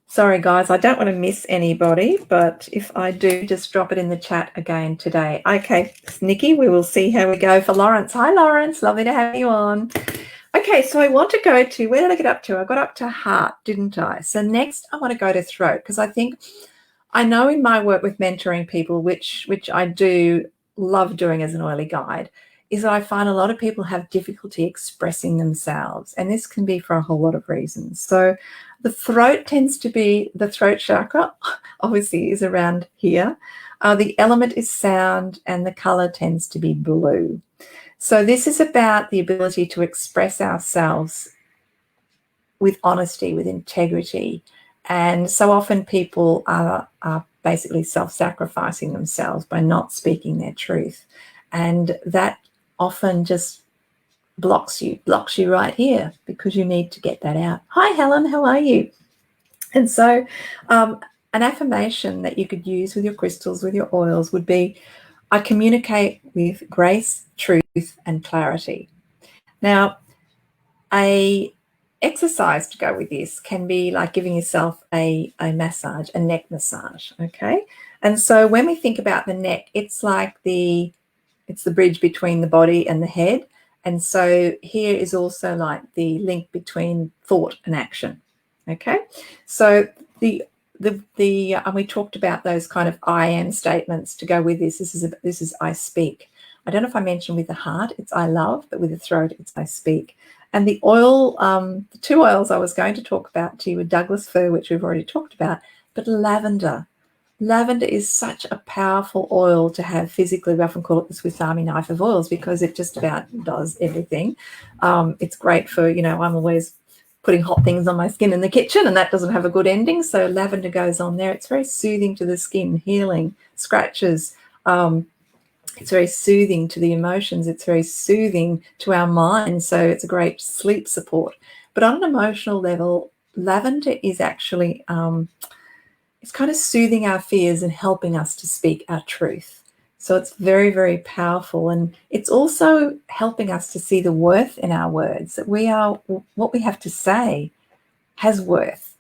Sorry, guys, I don't want to miss anybody, but if I do, just drop it in the chat again today. Okay, Nikki, we will see how we go for Laurence. Hi, Laurence. Lovely to have you on. Okay, so I want to go to, where did I get up to? I got up to heart, didn't I? So next I want to go to throat, because I know in my work with mentoring people, which I do love doing as an oily guide, is that I find a lot of people have difficulty expressing themselves. And this can be for a whole lot of reasons. So the throat tends to be, the throat chakra obviously is around here. The element is sound and the color tends to be blue. So this is about the ability to express ourselves with honesty, with integrity. And so often people are basically self-sacrificing themselves by not speaking their truth. And that often just blocks you right here, because you need to get that out. Hi, Helen, how are you? And so an affirmation that you could use with your crystals, with your oils, would be, I communicate with grace, truth, and clarity. Now, a exercise to go with this can be like giving yourself a massage, a neck massage, okay? And so when we think about the neck, it's like it's the bridge between the body and the head. And so here is also like the link between thought and action, okay? So and we talked about those kind of I am statements to go with this. This is I speak. I don't know if I mentioned with the heart, it's I love, but with the throat, it's I speak. And the oil, the two oils I was going to talk about to you were Douglas fir, which we've already talked about, but lavender. Lavender is such a powerful oil to have physically. We often call it the Swiss Army knife of oils because it just about does everything. It's great for, I'm always putting hot things on my skin in the kitchen, and that doesn't have a good ending. So lavender goes on there. It's very soothing to the skin, healing, scratches. It's very soothing to the emotions. It's very soothing to our mind. So it's a great sleep support. But on an emotional level, lavender is actually, it's kind of soothing our fears and helping us to speak our truth. So it's very, very powerful. And it's also helping us to see the worth in our words, that what we have to say has worth,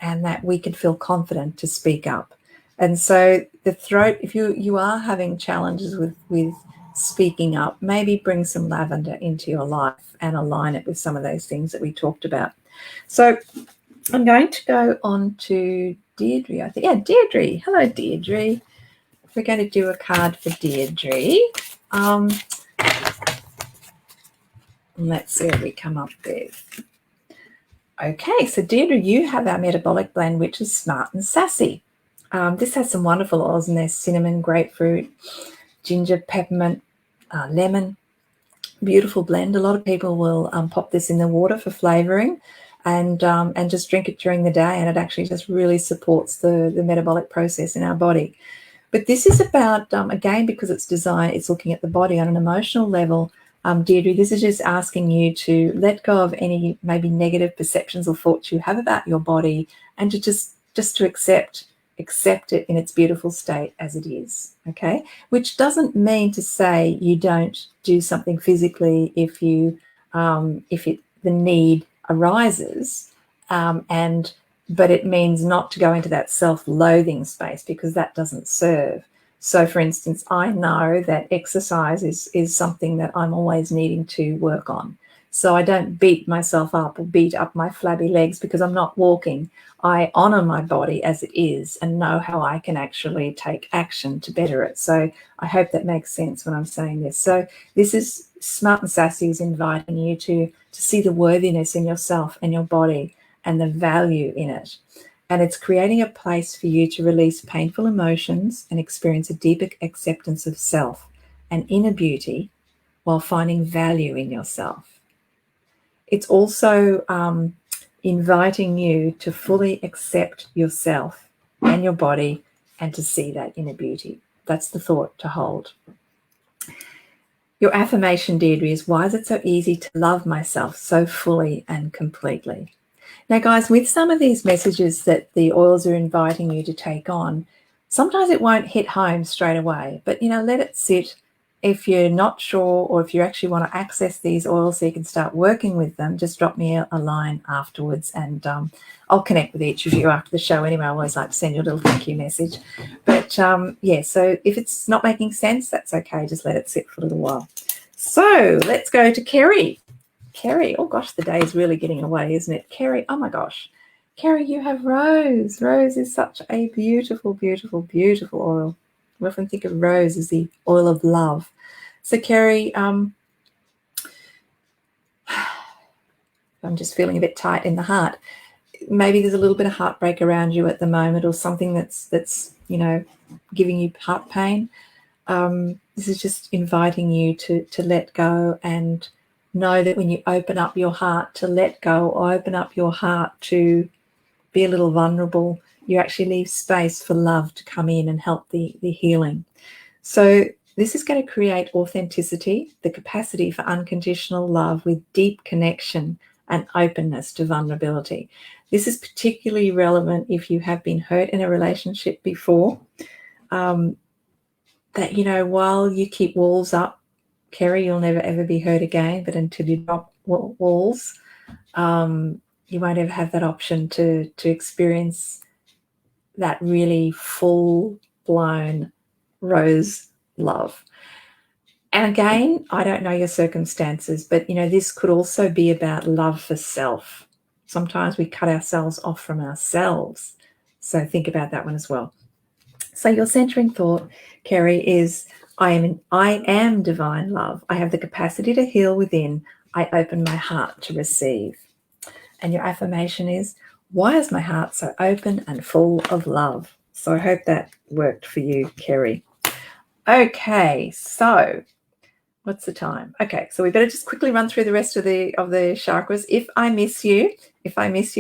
and that we can feel confident to speak up. And so the throat, if you are having challenges with speaking up, maybe bring some lavender into your life and align it with some of those things that we talked about. So I'm going to go on to Deirdre, I think. Yeah, Deirdre. Hello, Deirdre. We're going to do a card for Deirdre. Let's see what we come up with. Okay, so Deirdre, you have our metabolic blend, which is smart and sassy. This has some wonderful oils in there: cinnamon, grapefruit, ginger, peppermint, lemon. Beautiful blend. A lot of people will pop this in the water for flavoring and just drink it during the day, and it actually just really supports the metabolic process in our body. But this is about, again, because it's looking at the body on an emotional level. Deirdre, this is just asking you to let go of any maybe negative perceptions or thoughts you have about your body, and to just to accept it in its beautiful state as it is, okay? Which doesn't mean to say you don't do something physically if the need arises, but it means not to go into that self-loathing space, because that doesn't serve. So, for instance, I know that exercise is something that I'm always needing to work on. So I don't beat myself up or beat up my flabby legs because I'm not walking. I honor my body as it is and know how I can actually take action to better it. So I hope that makes sense when I'm saying this. So this is Smart and Sassy is inviting you to see the worthiness in yourself and your body and the value in it. And it's creating a place for you to release painful emotions and experience a deeper acceptance of self and inner beauty while finding value in yourself. It's also inviting you to fully accept yourself and your body and to see that inner beauty. That's the thought to hold. Your affirmation, Deirdre, is why is it so easy to love myself so fully and completely? Now, guys, with some of these messages that the oils are inviting you to take on, sometimes it won't hit home straight away, but, let it sit. If you're not sure or if you actually want to access these oils so you can start working with them, just drop me a line afterwards and I'll connect with each of you after the show anyway. I always like to send you a little thank you message. But, yeah, so if it's not making sense, that's okay. Just let it sit for a little while. So let's go to Kerry. Kerry, oh gosh, the day is really getting away, isn't it? Kerry, oh my gosh. Kerry, you have rose. Rose is such a beautiful, beautiful, beautiful oil. We often think of rose as the oil of love. So Kerry, I'm just feeling a bit tight in the heart. Maybe there's a little bit of heartbreak around you at the moment or something that's giving you heart pain. This is just inviting you to let go and know that when you open up your heart to let go or open up your heart to be a little vulnerable, you actually leave space for love to come in and help the healing. So this is going to create authenticity, the capacity for unconditional love with deep connection and openness to vulnerability. This is particularly relevant if you have been hurt in a relationship before. That, while you keep walls up, Kerry, you'll never ever be hurt again. But until you drop walls, you won't ever have that option to experience that really full-blown rose love. And again, I don't know your circumstances, but, this could also be about love for self. Sometimes we cut ourselves off from ourselves. So think about that one as well. So your centering thought, Kerry, is I am divine love. I have the capacity to heal within. I open my heart to receive. And your affirmation is, why is my heart so open and full of love? So I hope that worked for you, Kerry. Okay, so what's the time? Okay, so we better just quickly run through the rest of the chakras. If I miss you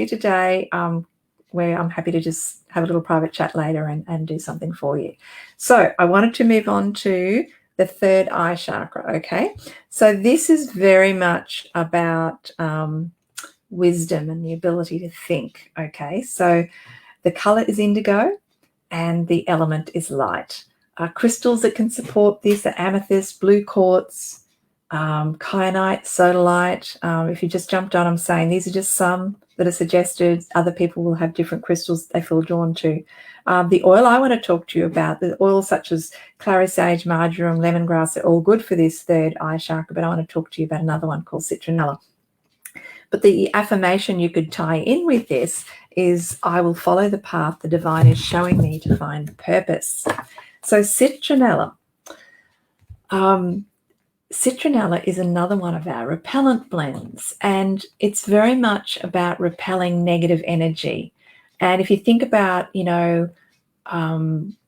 today, where I'm happy to just have a little private chat later and do something for you. So I wanted to move on to the third eye chakra, okay? So this is very much about wisdom and the ability to think, okay? So the color is indigo and the element is light. Crystals that can support this are amethyst, blue quartz, kyanite, sodalite. If you just jumped on, I'm saying these are just some that are suggested. Other people will have different crystals they feel drawn to. The oil I want to talk to you about, the oils such as clary sage, marjoram, lemongrass, are all good for this third eye chakra, but I want to talk to you about another one called citronella. But the affirmation you could tie in with this is, I will follow the path the divine is showing me to find purpose. So citronella. Citronella is another one of our repellent blends, and it's very much about repelling negative energy. And if you think about, we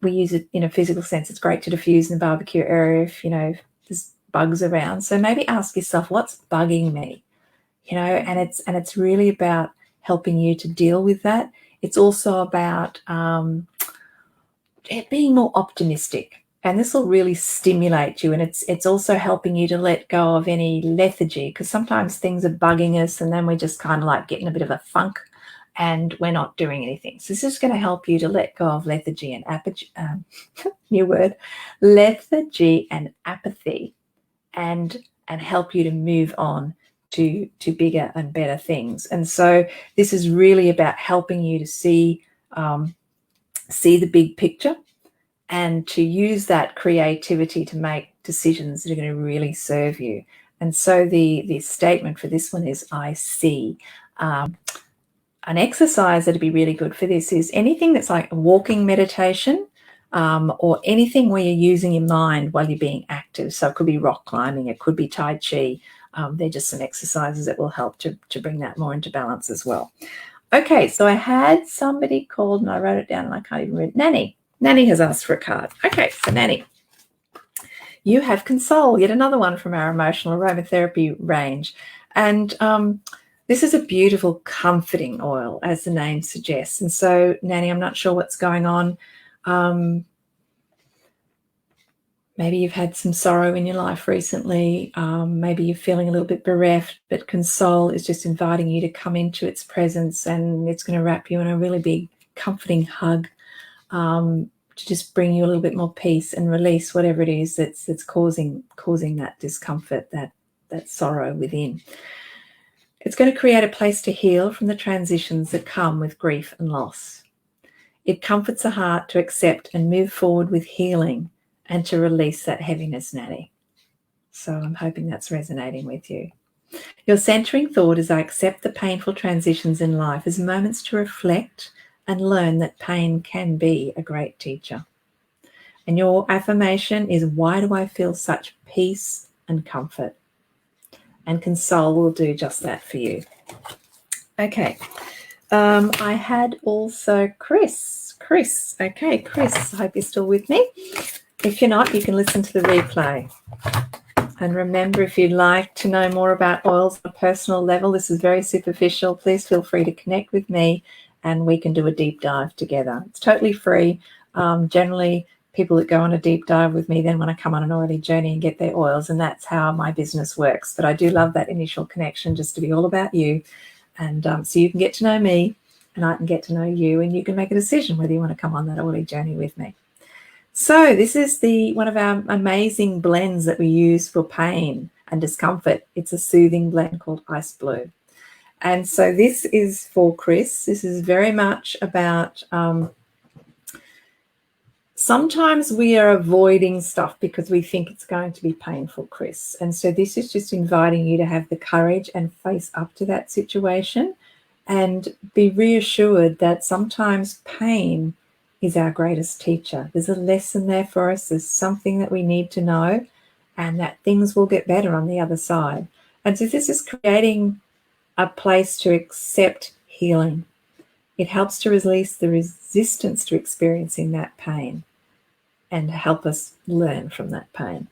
use it in a physical sense. It's great to diffuse in the barbecue area if, there's bugs around. So maybe ask yourself, what's bugging me? And it's really about helping you to deal with that. It's also about being more optimistic. And this will really stimulate you. And it's also helping you to let go of any lethargy, because sometimes things are bugging us and then we just kind of like get in a bit of a funk and we're not doing anything. So this is going to help you to let go of lethargy and apathy, new word, lethargy and apathy, and help you to move on to bigger and better things. And so this is really about helping you to see the big picture and to use that creativity to make decisions that are going to really serve you. And so the statement for this one is, I see. An exercise that'd be really good for this is anything that's like a walking meditation, or anything where you're using your mind while you're being active. So it could be rock climbing, it could be Tai Chi. They're just some exercises that will help to bring that more into balance as well. Okay, so I had somebody called, and I wrote it down and I can't even read it. Nanny. Nanny has asked for a card. Okay, so Nanny, you have Console, yet another one from our emotional aromatherapy range. And this is a beautiful, comforting oil, as the name suggests. And so, Nanny, I'm not sure what's going on. Maybe you've had some sorrow in your life recently. Maybe you're feeling a little bit bereft, but Console is just inviting you to come into its presence, and it's going to wrap you in a really big, comforting hug, to just bring you a little bit more peace and release whatever it is that's causing that discomfort, that sorrow within. It's going to create a place to heal from the transitions that come with grief and loss. It comforts the heart to accept and move forward with healing and to release that heaviness, Nanny. So I'm hoping that's resonating with you. Your centering thought is, I accept the painful transitions in life as moments to reflect and learn that pain can be a great teacher. And your affirmation is, why do I feel such peace and comfort? And Console will do just that for you. Okay. I had also Chris. Okay, Chris, I hope you're still with me. If you're not, you can listen to the replay. And remember, if you'd like to know more about oils on a personal level, this is very superficial, please feel free to connect with me and we can do a deep dive together. It's totally free. Generally, people that go on a deep dive with me then want to come on an oily journey and get their oils, and that's how my business works. But I do love that initial connection, just to be all about you. And so you can get to know me and I can get to know you, and you can make a decision whether you want to come on that oily journey with me. So this is one of our amazing blends that we use for pain and discomfort. It's a soothing blend called Ice Blue. And so this is for Chris. This is very much about sometimes we are avoiding stuff because we think it's going to be painful, Chris. And so this is just inviting you to have the courage and face up to that situation and be reassured that sometimes pain is our greatest teacher. There's a lesson there for us. There's something that we need to know, and that things will get better on the other side. And so this is creating a place to accept healing. It helps to release the resistance to experiencing that pain and help us learn from that pain.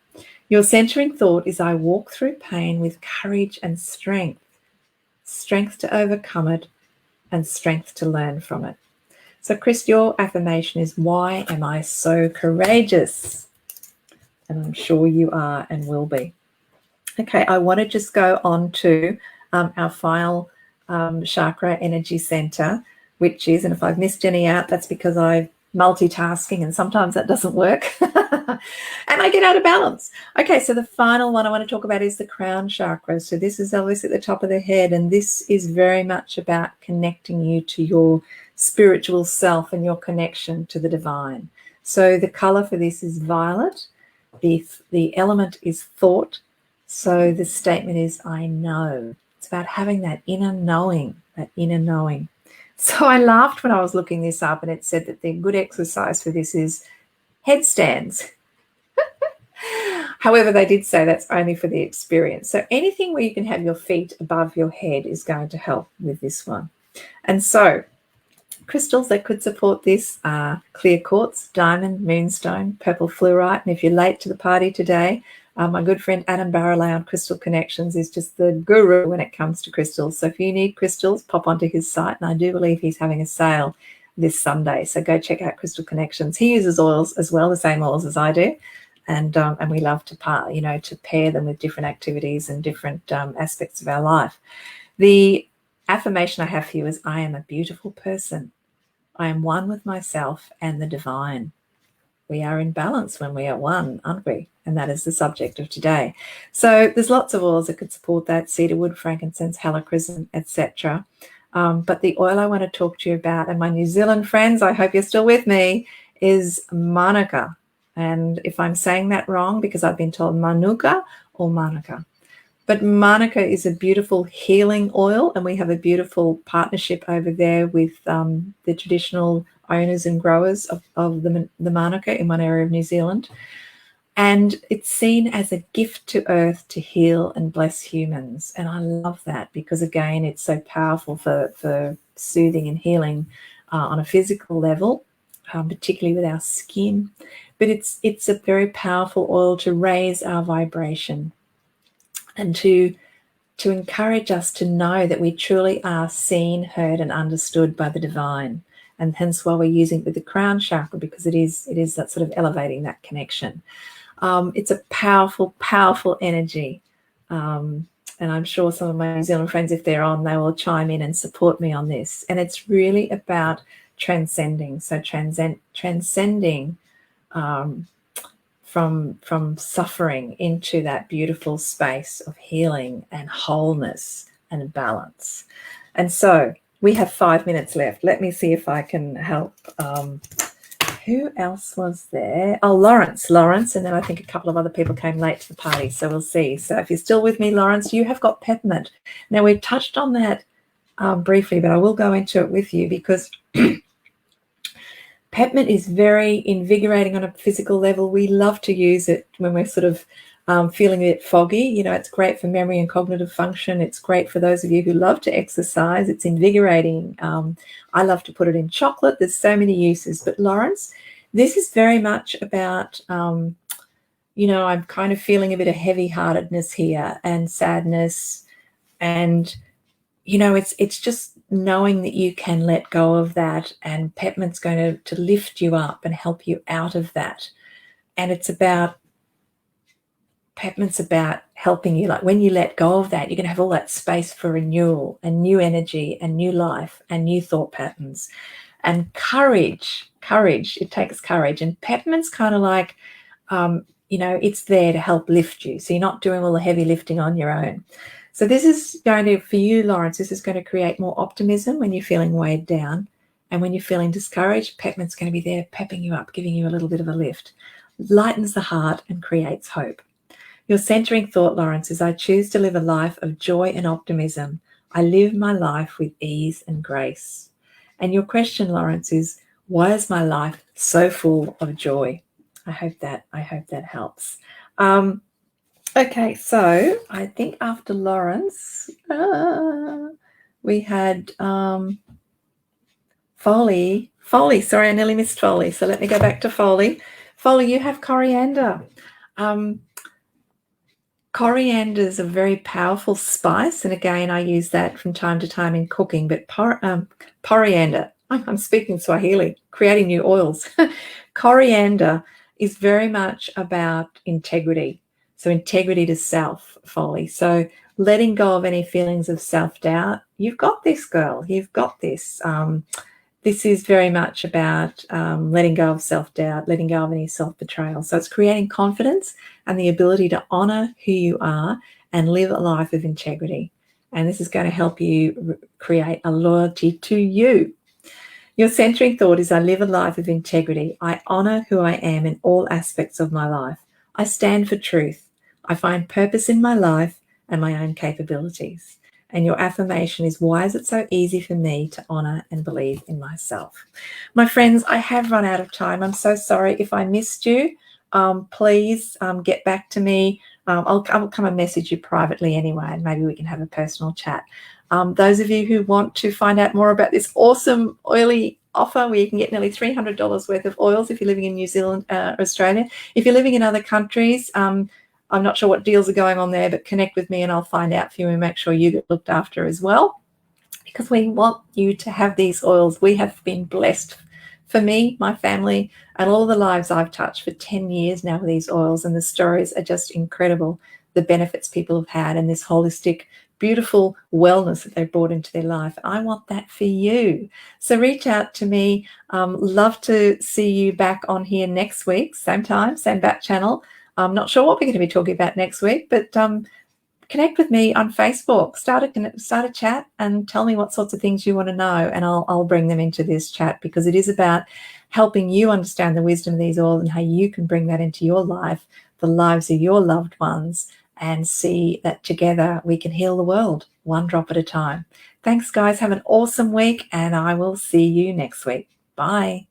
Your centering thought is, I walk through pain with courage and strength to overcome it and strength to learn from it. So, Chris, your affirmation is, why am I so courageous? And I'm sure you are and will be. Okay, I want to just go on to our final chakra energy center, which is, and if I've missed any out, that's because I'm multitasking and sometimes that doesn't work and I get out of balance. Okay, so the final one I want to talk about is the crown chakra. So this is always at the top of the head, and this is very much about connecting you to your spiritual self and your connection to the divine. So the color for this is violet. The element is thought. So the statement is, I know. It's about having that inner knowing, So I laughed when I was looking this up, and it said that the good exercise for this is headstands. However, they did say that's only for the experience. So anything where you can have your feet above your head is going to help with this one. And so crystals that could support this are clear quartz, diamond, moonstone, purple fluorite. And if you're late to the party today, my good friend Adam Barrelay on Crystal Connections is just the guru when it comes to crystals. So if you need crystals, pop onto his site. And I do believe he's having a sale this Sunday. So go check out Crystal Connections. He uses oils as well, the same oils as I do. And we love to pair them with different activities and different aspects of our life. The affirmation I have for you is, I am a beautiful person. I am one with myself and the divine. We are in balance when we are one, aren't we? And that is the subject of today. So there's lots of oils that could support that: cedarwood, frankincense, helichrysum, etc. But the oil I want to talk to you about, and my New Zealand friends, I hope you're still with me, is Manuka. And if I'm saying that wrong, because I've been told Manuka or Manuka. But Manuka is a beautiful healing oil, and we have a beautiful partnership over there with the traditional owners and growers of the Manuka in one area of New Zealand. And it's seen as a gift to earth to heal and bless humans. And I love that because, again, it's so powerful for soothing and healing on a physical level, particularly with our skin. But it's a very powerful oil to raise our vibration and to encourage us to know that we truly are seen, heard, and understood by the divine. And hence why we're using it with the crown chakra, because it is that sort of elevating that connection. It's a powerful, powerful energy. And I'm sure some of my New Zealand friends, if they're on, they will chime in and support me on this. And it's really about transcending. So transcending from suffering into that beautiful space of healing and wholeness and balance. And so we have 5 minutes left. Let me see if I can help. Who else was there? Oh, Laurence, and then I think a couple of other people came late to the party, so we'll see. So if you're still with me, Laurence, you have got peppermint. Now, we've touched on that briefly, but I will go into it with you because peppermint is very invigorating on a physical level. We love to use it when we're sort of feeling a bit foggy. You know, it's great for memory and cognitive function. It's great for those of you who love to exercise. It's invigorating. I love to put it in chocolate. There's so many uses. But Laurence, this is very much about, you know, I'm kind of feeling a bit of heavy-heartedness here and sadness. And, you know, it's just knowing that you can let go of that, and peppermint's going to lift you up and help you out of that. And peppermint's about helping you. Like when you let go of that, you're going to have all that space for renewal and new energy and new life and new thought patterns and courage. It takes courage. And peppermint's kind of like, you know, it's there to help lift you. So you're not doing all the heavy lifting on your own. So this is going to, for you, Laurence, this is going to create more optimism when you're feeling weighed down. And when you're feeling discouraged, peppermint's going to be there pepping you up, giving you a little bit of a lift. Lightens the heart and creates hope. Your centering thought, Laurence, is I choose to live a life of joy and optimism. I live my life with ease and grace. And your question, Laurence, is why is my life so full of joy? I hope that helps. Okay, so I think after Laurence, we had Foley. Sorry, I nearly missed Foley. So let me go back to Foley. Foley, you have coriander. Coriander is a very powerful spice, and again, I use that from time to time in cooking. But coriander, I'm speaking Swahili, creating new oils. Coriander is very much about integrity. So integrity to self, Foley. So letting go of any feelings of self-doubt. You've got this, girl. You've got this. This is very much about letting go of self-doubt, letting go of any self-betrayal. So it's creating confidence and the ability to honor who you are and live a life of integrity. And this is going to help you create a loyalty to you. Your centering thought is I live a life of integrity. I honor who I am in all aspects of my life. I stand for truth. I find purpose in my life and my own capabilities. And your affirmation is, why is it so easy for me to honor and believe in myself? My friends, I have run out of time. I'm so sorry if I missed you. Please get back to me. I'll come and message you privately anyway, and maybe we can have a personal chat. Those of you who want to find out more about this awesome oily offer where you can get nearly $300 worth of oils if you're living in New Zealand, Australia. If you're living in other countries, I'm not sure what deals are going on there, but connect with me and I'll find out for you and make sure you get looked after as well, because we want you to have these oils. We have been blessed, for me, my family, and all the lives I've touched for 10 years now with these oils, and the stories are just incredible, the benefits people have had and this holistic, beautiful wellness that they've brought into their life. I want that for you. So reach out to me. Love to see you back on here next week, same time, same back channel. I'm not sure what we're going to be talking about next week, but connect with me on Facebook. Start a chat and tell me what sorts of things you want to know, and I'll bring them into this chat, because it is about helping you understand the wisdom of these oils and how you can bring that into your life, the lives of your loved ones, and see that together we can heal the world one drop at a time. Thanks, guys. Have an awesome week, and I will see you next week. Bye.